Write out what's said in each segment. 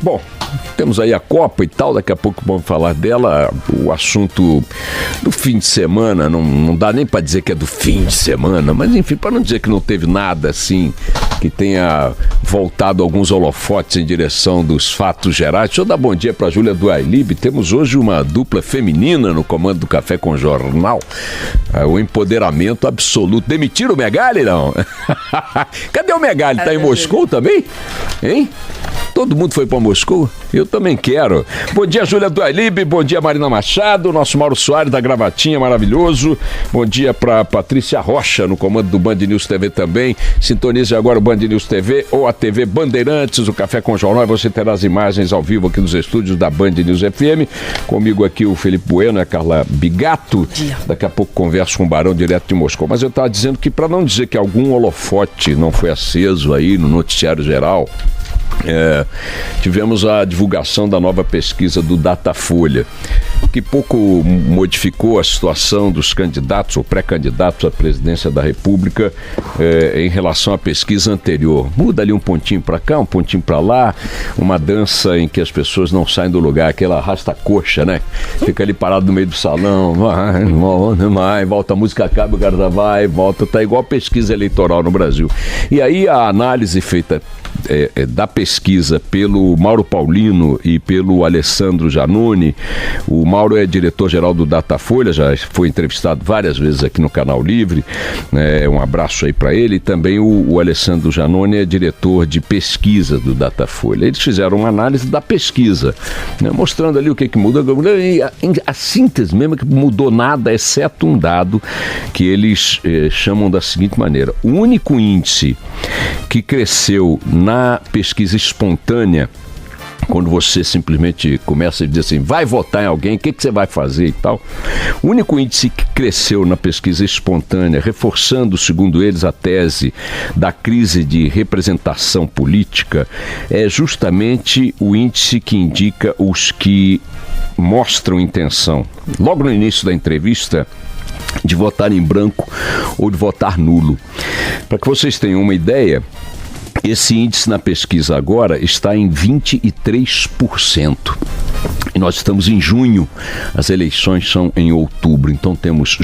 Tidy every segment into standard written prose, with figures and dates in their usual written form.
Bom, temos aí a Copa e tal, daqui a pouco vamos falar dela. O assunto do fim de semana, não dá nem para dizer que é do fim de semana, mas enfim, para não dizer que não teve nada assim, que tenha voltado alguns holofotes em direção dos fatos gerais. Deixa eu dar bom dia para a Júlia do Ailib. Temos hoje uma dupla feminina no comando do Café com Jornal. O empoderamento absoluto. Demitiram o Megali, não? Cadê o Megali? Tá em Moscou também? Hein? Todo mundo foi para Moscou? Eu também quero. Bom dia, Júlia do Ailib. Bom dia, Marina Machado. Nosso Mauro Soares da Gravatinha, maravilhoso. Bom dia para Patrícia Rocha, no comando do Band News TV também. Sintonize agora o Band News TV ou a TV Bandeirantes, o Café com Jornal. Você terá as imagens ao vivo aqui nos estúdios da Band News FM. Comigo aqui o Felipe Bueno e a Carla Bigato. Daqui a pouco converso com o Barão direto de Moscou. Mas eu estava dizendo que, para não dizer que algum holofote não foi aceso aí no noticiário geral, tivemos a divulgação da nova pesquisa do Datafolha, que pouco modificou a situação dos candidatos ou pré-candidatos à presidência da República em relação à pesquisa anterior. Muda ali um pontinho para cá, um pontinho para lá, uma dança em que as pessoas não saem do lugar, aquela arrasta-coxa, né? Fica ali parado no meio do salão, vai, volta, a música acaba, o cara vai, volta, tá igual a pesquisa eleitoral no Brasil. E aí a análise feita da pesquisa pelo Mauro Paulino e pelo Alessandro Giannone. O Mauro é diretor-geral do Datafolha, já foi entrevistado várias vezes aqui no Canal Livre, um abraço aí para ele. E também o Alessandro Giannone é diretor de pesquisa do Datafolha. Eles fizeram uma análise da pesquisa, né, mostrando ali o que muda, e a síntese mesmo é que mudou nada, exceto um dado que eles chamam da seguinte maneira: o único índice que cresceu na pesquisa espontânea, quando você simplesmente começa a dizer assim, vai votar em alguém, o que você vai fazer e tal, o único índice que cresceu na pesquisa espontânea, reforçando, segundo eles, a tese da crise de representação política, é justamente o índice que indica os que mostram intenção, logo no início da entrevista, de votar em branco ou de votar nulo. Para que vocês tenham uma ideia, esse índice na pesquisa agora está em 23%. E nós estamos em junho, as eleições são em outubro, então temos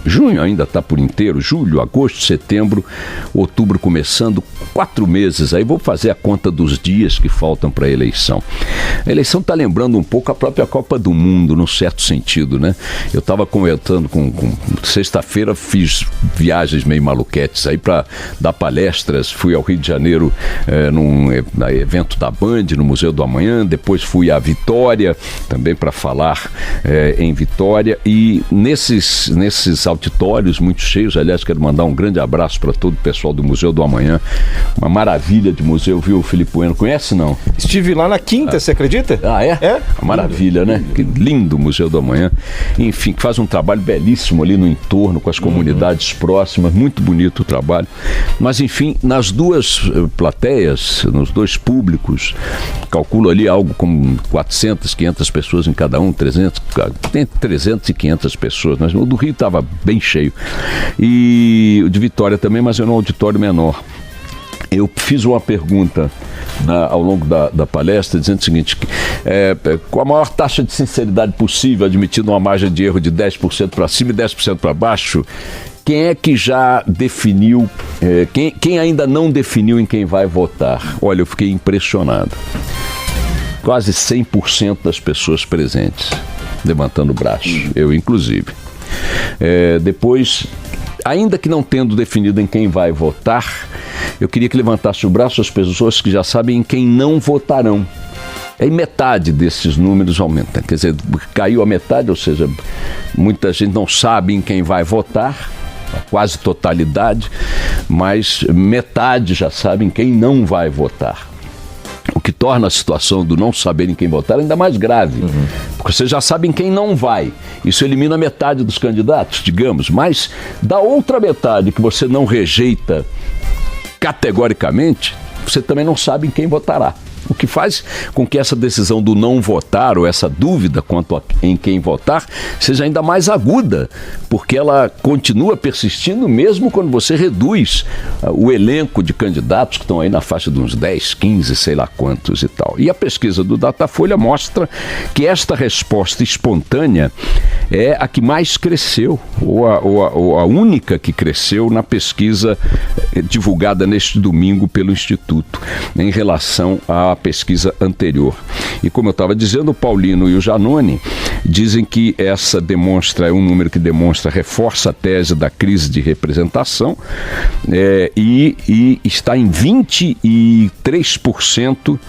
junho ainda está por inteiro, julho, agosto, setembro, outubro começando, 4 meses, aí vou fazer a conta dos dias que faltam para a eleição. A eleição está lembrando um pouco a própria Copa do Mundo, num certo sentido, né? Eu estava comentando sexta-feira fiz viagens meio maluquetes aí para dar palestras, fui ao Rio de Janeiro num evento da Band, no Museu do Amanhã, depois fui a Vitória, também para falar em Vitória, e nesses auditórios muito cheios, aliás, quero mandar um grande abraço para todo o pessoal do Museu do Amanhã, uma maravilha de museu, viu, Felipe Bueno? Conhece, não? Estive lá na quinta, você acredita? Ah, é? É. Maravilha, né? Que lindo o Museu do Amanhã. Enfim, que faz um trabalho belíssimo ali no entorno, com as comunidades próximas, muito bonito o trabalho. Mas, enfim, nas duas plateias, nos dois públicos, calculo ali algo como 400, 500 pessoas em cada um, 300, tem 300 e 500 pessoas, mas o do Rio estava bem cheio. E o de Vitória também, mas era um auditório menor. Eu fiz uma pergunta ao longo da palestra, dizendo o seguinte, com a maior taxa de sinceridade possível, admitindo uma margem de erro de 10% para cima e 10% para baixo, quem é que já definiu, quem ainda não definiu em quem vai votar? Olha, eu fiquei impressionado. Quase 100% das pessoas presentes, levantando o braço, eu inclusive. Depois, ainda que não tendo definido em quem vai votar, eu queria que levantasse o braço as pessoas que já sabem em quem não votarão. Aí metade desses números aumenta, quer dizer, caiu a metade, ou seja, muita gente não sabe em quem vai votar, quase totalidade, mas metade já sabe em quem não vai votar. O que torna a situação do não saber em quem votar ainda mais grave, porque você já sabe em quem não vai. Isso elimina metade dos candidatos, digamos, mas da outra metade que você não rejeita categoricamente, você também não sabe em quem votará. O que faz com que essa decisão do não votar, ou essa dúvida quanto em quem votar, seja ainda mais aguda, porque ela continua persistindo mesmo quando você reduz o elenco de candidatos que estão aí na faixa de uns 10, 15, sei lá quantos e tal. E a pesquisa do Datafolha mostra que esta resposta espontânea é a que mais cresceu, ou a única que cresceu na pesquisa divulgada neste domingo pelo Instituto, em relação à pesquisa anterior. E como eu estava dizendo, o Paulino e o Janone dizem que essa é um número que reforça a tese da crise de representação, e está em 23%,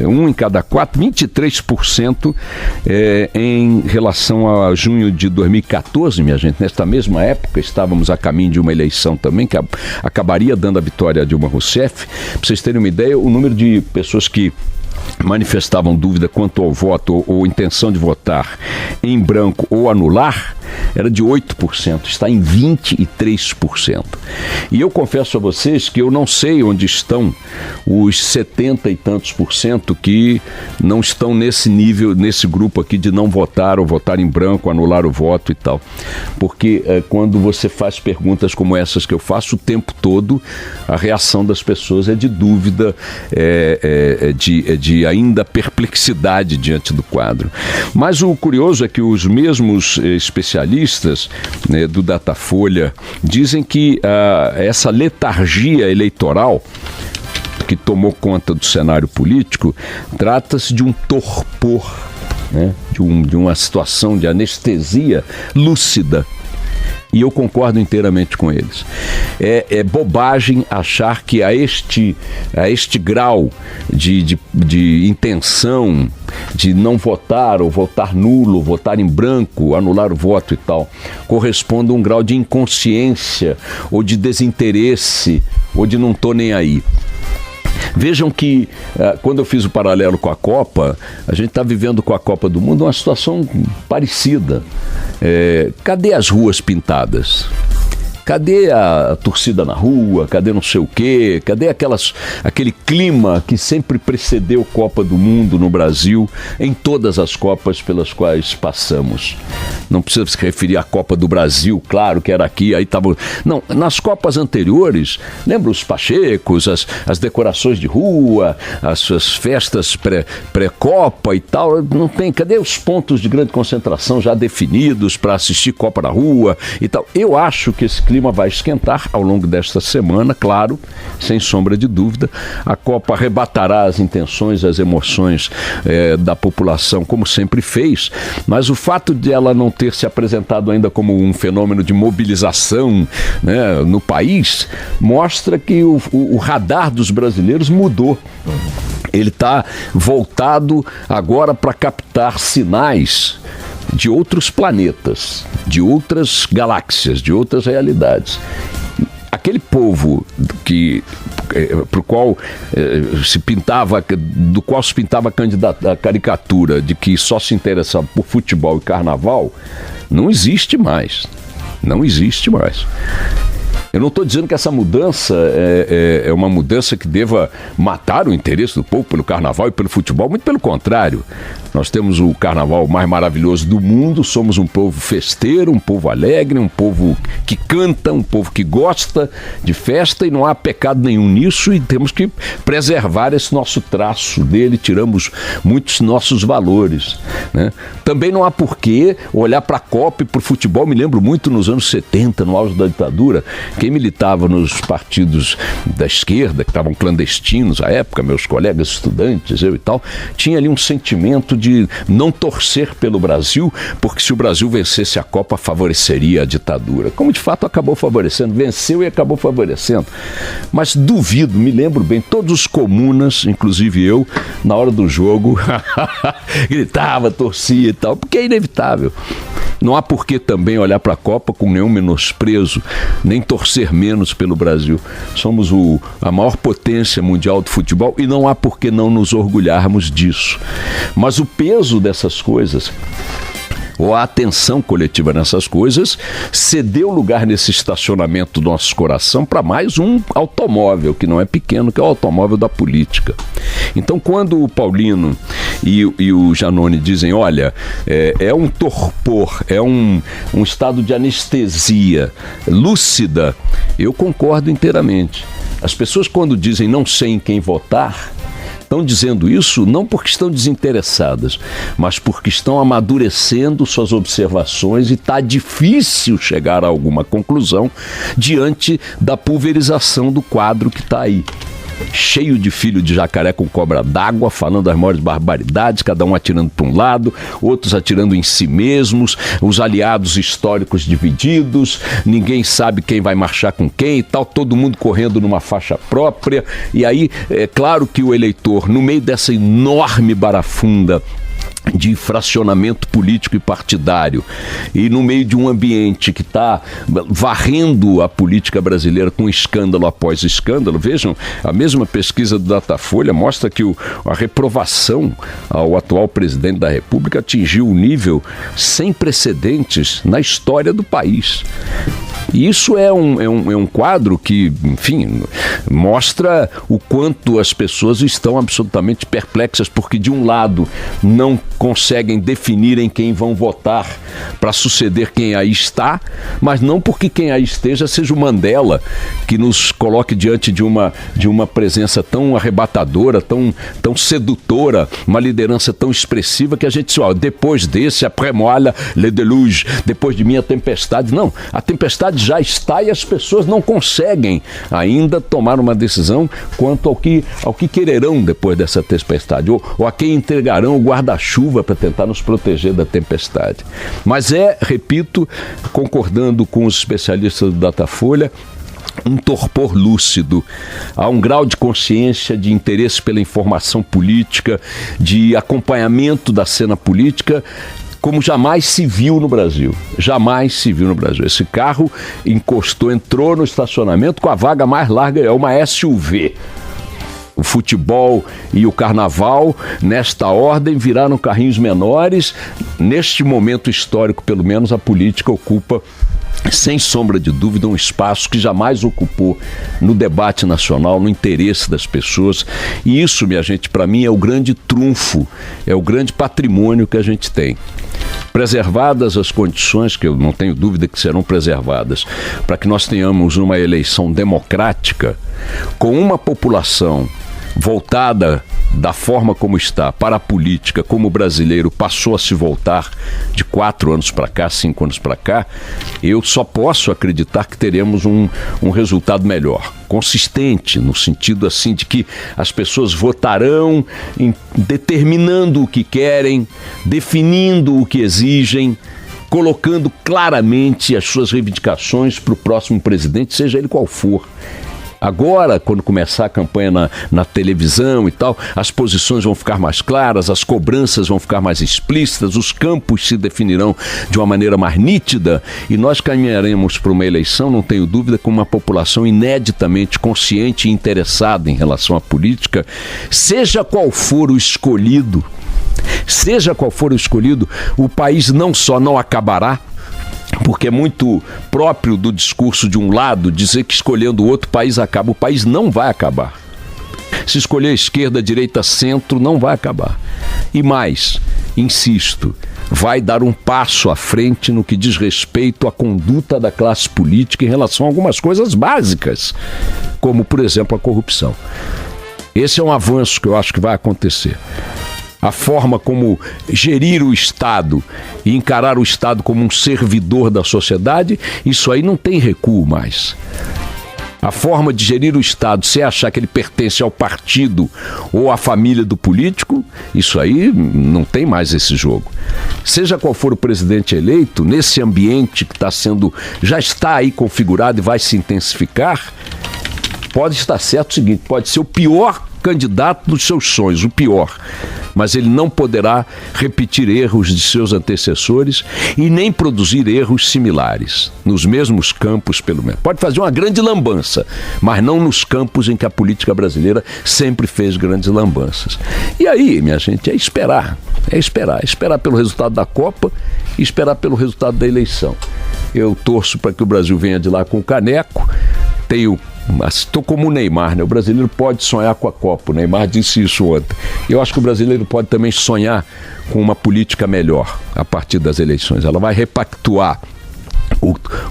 um em cada 4, 23% em relação a junho de 2014, minha gente. Nesta mesma época, estávamos a caminho de uma eleição também, que acabaria dando a vitória a Dilma Rousseff. Para vocês terem uma ideia, o número de pessoas que manifestavam dúvida quanto ao voto ou intenção de votar em branco ou anular era de 8%, está em 23%. E eu confesso a vocês que eu não sei onde estão os 70 e tantos % que não estão nesse nível, nesse grupo aqui de não votar ou votar em branco, anular o voto e tal. Porque quando você faz perguntas como essas que eu faço o tempo todo, a reação das pessoas é de dúvida, de ainda perplexidade diante do quadro. Mas o curioso é que os mesmos especialistas, né, do Datafolha dizem que essa letargia eleitoral que tomou conta do cenário político trata-se de um torpor, né, de uma situação de anestesia lúcida. E eu concordo inteiramente com eles. É bobagem achar que a este grau de intenção de não votar, ou votar nulo, votar em branco, anular o voto e tal, corresponde a um grau de inconsciência, ou de desinteresse, ou de não tô nem aí. Vejam que quando eu fiz o paralelo com a Copa, a gente está vivendo com a Copa do Mundo uma situação parecida. Cadê as ruas pintadas? Cadê a torcida na rua? Cadê não sei o quê? Cadê aquele clima que sempre precedeu Copa do Mundo no Brasil, em todas as Copas pelas quais passamos? Não precisa se referir à Copa do Brasil, claro que era aqui, aí estava... Não, nas Copas anteriores, lembra os pachecos, as decorações de rua, as suas festas pré-Copa e tal, não tem. Cadê os pontos de grande concentração já definidos para assistir Copa na rua e tal? Eu acho que esse clima vai esquentar ao longo desta semana, claro, sem sombra de dúvida. A Copa arrebatará as intenções, as emoções da população, como sempre fez, mas o fato de ela não ter se apresentado ainda como um fenômeno de mobilização, né, no país, mostra que o radar dos brasileiros mudou. Ele está voltado agora para captar sinais de outros planetas, de outras galáxias, de outras realidades. Aquele povo do qual se pintava a caricatura de que só se interessava por futebol e carnaval, não existe mais. Não existe mais. Eu não estou dizendo que essa mudança é uma mudança que deva matar o interesse do povo pelo carnaval e pelo futebol, muito pelo contrário. Nós temos o carnaval mais maravilhoso do mundo, somos um povo festeiro, um povo alegre, um povo que canta, um povo que gosta de festa, e não há pecado nenhum nisso, e temos que preservar esse nosso traço dele, tiramos muitos nossos valores, né? Também não há porquê olhar para a Copa e para o futebol. Me lembro muito nos anos 70, no auge da ditadura, quem militava nos partidos da esquerda, que estavam clandestinos à época, meus colegas estudantes, eu e tal, tinha ali um sentimento de não torcer pelo Brasil, porque se o Brasil vencesse a Copa, favoreceria a ditadura. Como de fato acabou favorecendo, venceu e acabou favorecendo. Mas duvido, me lembro bem, todos os comunas, inclusive eu, na hora do jogo, gritava, torcia e tal, porque é inevitável. Não há por que também olhar para a Copa com nenhum menosprezo, nem torcer menos pelo Brasil. Somos a maior potência mundial do futebol e não há por que não nos orgulharmos disso. Mas o peso dessas coisas ou a atenção coletiva nessas coisas, cedeu lugar nesse estacionamento do nosso coração para mais um automóvel, que não é pequeno, que é o automóvel da política. Então, quando o Paulino e o Janone dizem, olha, é um torpor, é um estado de anestesia lúcida, eu concordo inteiramente. As pessoas, quando dizem não sei em quem votar, estão dizendo isso não porque estão desinteressadas, mas porque estão amadurecendo suas observações e está difícil chegar a alguma conclusão diante da pulverização do quadro que está aí. Cheio de filho de jacaré com cobra d'água, falando as maiores barbaridades, cada um atirando para um lado, outros atirando em si mesmos, os aliados históricos divididos, ninguém sabe quem vai marchar com quem e tal, todo mundo correndo numa faixa própria. E aí, é claro que o eleitor, no meio dessa enorme barafunda de fracionamento político e partidário, e no meio de um ambiente que está varrendo a política brasileira com escândalo após escândalo, vejam, a mesma pesquisa do Datafolha mostra que a reprovação ao atual presidente da República atingiu um nível sem precedentes na história do país. E isso é um quadro que, enfim, mostra o quanto as pessoas estão absolutamente perplexas, porque de um lado não conseguem definir em quem vão votar para suceder quem aí está, mas não porque quem aí esteja seja o Mandela, que nos coloque diante de uma presença tão arrebatadora, tão sedutora, uma liderança tão expressiva que a gente diz, ó, depois desse, après moi le déluge, depois de mim a tempestade. Não, a tempestade já está e as pessoas não conseguem ainda tomar uma decisão quanto ao que quererão depois dessa tempestade, ou a quem entregarão o guarda-chuva para tentar nos proteger da tempestade. Mas repito, concordando com os especialistas do Datafolha, um torpor lúcido. Há um grau de consciência, de interesse pela informação política, de acompanhamento da cena política, como jamais se viu no Brasil. Jamais se viu no Brasil. Esse carro entrou no estacionamento com a vaga mais larga, é uma SUV. O futebol e o carnaval, nesta ordem, viraram carrinhos menores. Neste momento histórico, pelo menos, a política ocupa, sem sombra de dúvida, um espaço que jamais ocupou no debate nacional, no interesse das pessoas. E isso, minha gente, para mim é o grande trunfo, é o grande patrimônio que a gente tem. Preservadas as condições, que eu não tenho dúvida que serão preservadas, para que nós tenhamos uma eleição democrática, com uma população voltada da forma como está para a política, como o brasileiro passou a se voltar de 4 anos para cá, 5 anos para cá, eu só posso acreditar que teremos um resultado melhor, consistente, no sentido assim de que as pessoas votarão determinando o que querem, definindo o que exigem, colocando claramente as suas reivindicações para o próximo presidente, seja ele qual for. Agora, quando começar a campanha na televisão e tal, as posições vão ficar mais claras, as cobranças vão ficar mais explícitas, os campos se definirão de uma maneira mais nítida e nós caminharemos para uma eleição, não tenho dúvida, com uma população ineditamente consciente e interessada em relação à política, seja qual for o escolhido. Seja qual for o escolhido, o país não só não acabará, porque é muito próprio do discurso de um lado dizer que escolhendo o outro país acaba. O país não vai acabar. Se escolher esquerda, direita, centro, não vai acabar. E mais, insisto, vai dar um passo à frente no que diz respeito à conduta da classe política em relação a algumas coisas básicas, como, por exemplo, a corrupção. Esse é um avanço que eu acho que vai acontecer. A forma como gerir o Estado e encarar o Estado como um servidor da sociedade, isso aí não tem recuo mais. A forma de gerir o Estado, se achar que ele pertence ao partido ou à família do político, isso aí não tem mais esse jogo. Seja qual for o presidente eleito, nesse ambiente que já está aí configurado e vai se intensificar, pode estar certo o seguinte, pode ser o pior candidato dos seus sonhos, o pior, mas ele não poderá repetir erros de seus antecessores e nem produzir erros similares, nos mesmos campos pelo menos. Pode fazer uma grande lambança, mas não nos campos em que a política brasileira sempre fez grandes lambanças. E aí, minha gente, é esperar pelo resultado da Copa e esperar pelo resultado da eleição. Eu torço para que o Brasil venha de lá com o caneco. Estou como o Neymar, né? O brasileiro pode sonhar com a Copa. O Neymar disse isso ontem. Eu acho que o brasileiro pode também sonhar com uma política melhor a partir das eleições. Ela vai repactuar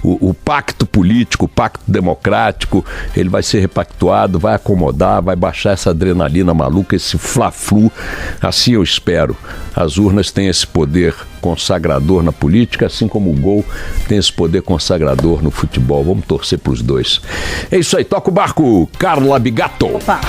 o pacto político, o pacto democrático, ele vai ser repactuado, vai acomodar, vai baixar essa adrenalina maluca, esse fla-flu. Assim eu espero. As urnas têm esse poder consagrador na política, assim como o gol tem esse poder consagrador no futebol. Vamos torcer para os dois. É isso aí, toca o barco, Carla Bigato. Opa.